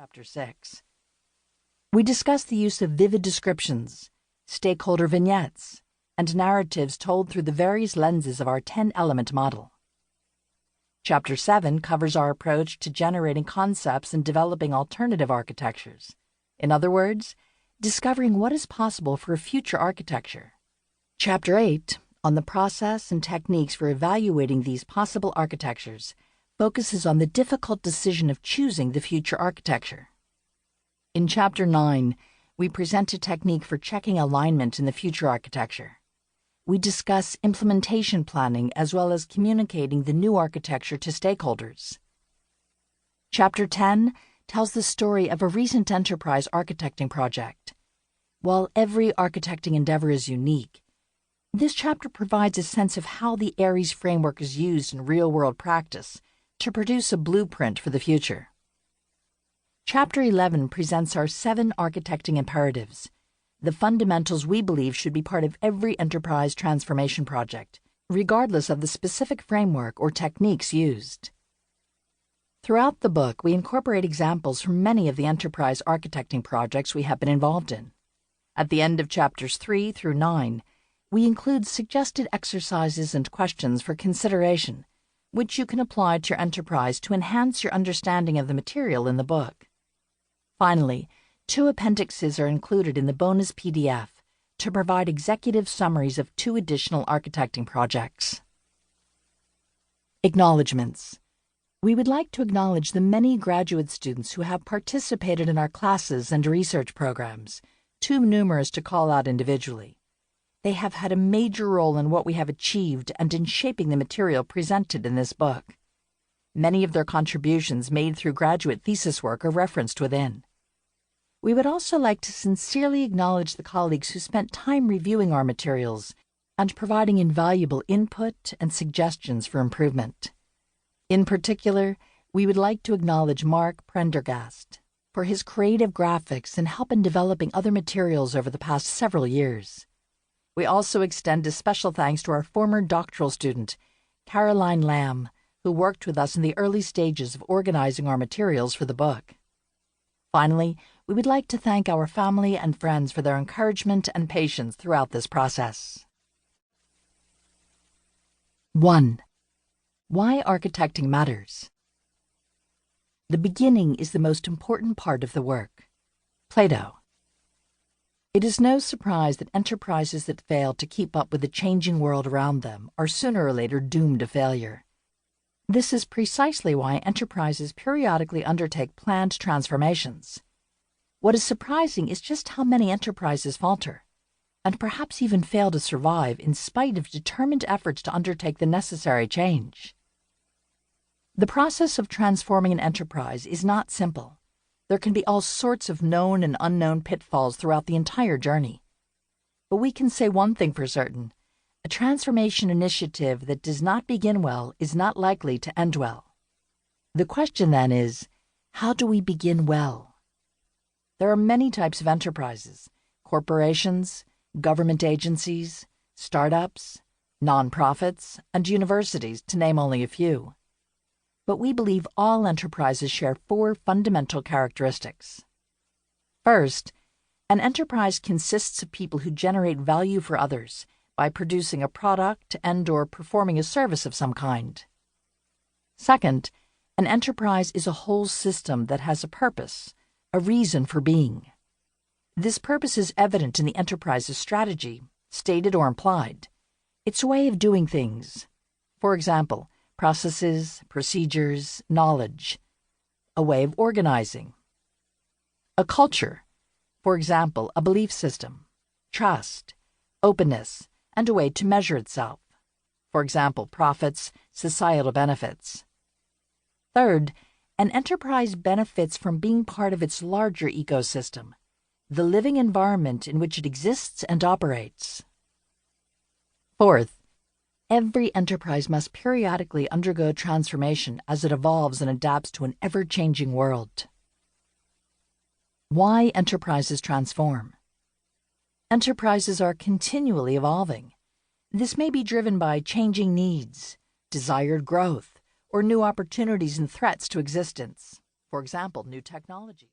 Chapter 6. We discuss the use of vivid descriptions, stakeholder vignettes, and narratives told through the various lenses of our 10-element model. Chapter 7 covers our approach to generating concepts and developing alternative architectures. In other words, discovering what is possible for a future architecture. Chapter 8, on the process and techniques for evaluating these possible architectures, focuses on the difficult decision of choosing the future architecture. In Chapter 9, we present a technique for checking alignment in the future architecture. We discuss implementation planning as well as communicating the new architecture to stakeholders. Chapter 10 tells the story of a recent enterprise architecting project. While every architecting endeavor is unique, this chapter provides a sense of how the ARIES framework is used in real-world practice to produce a blueprint for the future. Chapter 11 presents our 7 architecting imperatives, the fundamentals we believe should be part of every enterprise transformation project, regardless of the specific framework or techniques used. Throughout the book, we incorporate examples from many of the enterprise architecting projects we have been involved in. At the end of chapters 3 through 9, we include suggested exercises and questions for consideration, which you can apply to your enterprise to enhance your understanding of the material in the book. Finally, 2 appendixes are included in the bonus PDF to provide executive summaries of 2 additional architecting projects. Acknowledgements. We would like to acknowledge the many graduate students who have participated in our classes and research programs, too numerous to call out individually. They have had a major role in what we have achieved and in shaping the material presented in this book. Many of their contributions made through graduate thesis work are referenced within. We would also like to sincerely acknowledge the colleagues who spent time reviewing our materials and providing invaluable input and suggestions for improvement. In particular, we would like to acknowledge Mark Prendergast for his creative graphics and help in developing other materials over the past several years. We also extend a special thanks to our former doctoral student, Caroline Lamb, who worked with us in the early stages of organizing our materials for the book. Finally, we would like to thank our family and friends for their encouragement and patience throughout this process. 1. Why architecting matters. The beginning is the most important part of the work. Plato. It is no surprise that enterprises that fail to keep up with the changing world around them are sooner or later doomed to failure. This is precisely why enterprises periodically undertake planned transformations. What is surprising is just how many enterprises falter, and perhaps even fail to survive in spite of determined efforts to undertake the necessary change. The process of transforming an enterprise is not simple. There can be all sorts of known and unknown pitfalls throughout the entire journey. But we can say one thing for certain. A transformation initiative that does not begin well is not likely to end well. The question then is, how do we begin well? There are many types of enterprises: corporations, government agencies, startups, nonprofits, and universities, to name only a few. But we believe all enterprises share 4 fundamental characteristics. First, an enterprise consists of people who generate value for others by producing a product and/or performing a service of some kind. Second, an enterprise is a whole system that has a purpose, a reason for being. This purpose is evident in the enterprise's strategy, stated or implied. It's a way of doing things. For example, processes, procedures, knowledge. A way of organizing. A culture. For example, a belief system. Trust, openness, and a way to measure itself. For example, profits, societal benefits. Third, an enterprise benefits from being part of its larger ecosystem, the living environment in which it exists and operates. Fourth, every enterprise must periodically undergo transformation as it evolves and adapts to an ever-changing world. Why enterprises transform? Enterprises are continually evolving. This may be driven by changing needs, desired growth, or new opportunities and threats to existence. For example, new technology.